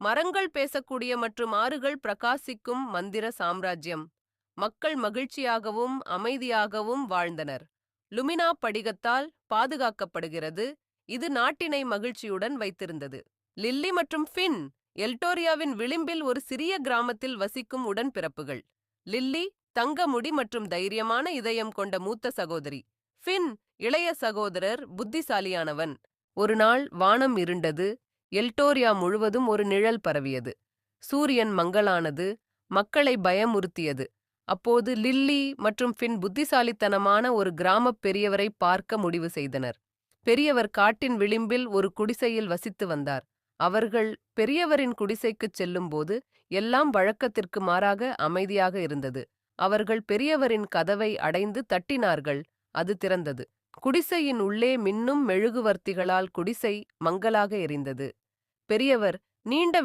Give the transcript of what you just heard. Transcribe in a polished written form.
மரங்கள் பேசக்கூடிய மற்றும் ஆறுகள் பிரகாசிக்கும் மந்திர சாம்ராஜ்யம். மக்கள் மகிழ்ச்சியாகவும் அமைதியாகவும் வாழ்ந்தனர். லுமினா படிகத்தால் பாதுகாக்கப்படுகிறது. இது நாட்டினை மகிழ்ச்சியுடன் வைத்திருந்தது. லில்லி மற்றும் ஃபின் எல்டோரியாவின் விளிம்பில் ஒரு சிறிய கிராமத்தில் வசிக்கும் உடன்பிறப்புகள். லில்லி தங்க முடி மற்றும் தைரியமான இதயம் கொண்ட மூத்த சகோதரி. ஃபின் இளைய சகோதரர், புத்திசாலியானவன். ஒரு நாள் வானம் இருண்டது. எல்டோரியா முழுவதும் ஒரு நிழல் பரவியது. சூரியன் மங்கலானது, மக்களை பயமுறுத்தியது. அப்போது லில்லி மற்றும் ஃபின் புத்திசாலித்தனமான ஒரு கிராமப் பெரியவரை பார்க்க முடிவு செய்தனர். பெரியவர் காட்டின் விளிம்பில் ஒரு குடிசையில் வசித்து வந்தார். அவர்கள் பெரியவரின் குடிசைக்குச் செல்லும்போது எல்லாம் வழக்கத்திற்கு மாறாக அமைதியாக இருந்தது. அவர்கள் பெரியவரின் கதவை அடைந்து தட்டினார்கள். அது திறந்தது. குடிசையின் உள்ளே மின்னும் மெழுகுவர்த்திகளால் குடிசை மங்கலாக எரிந்தது. பெரியவர் நீண்ட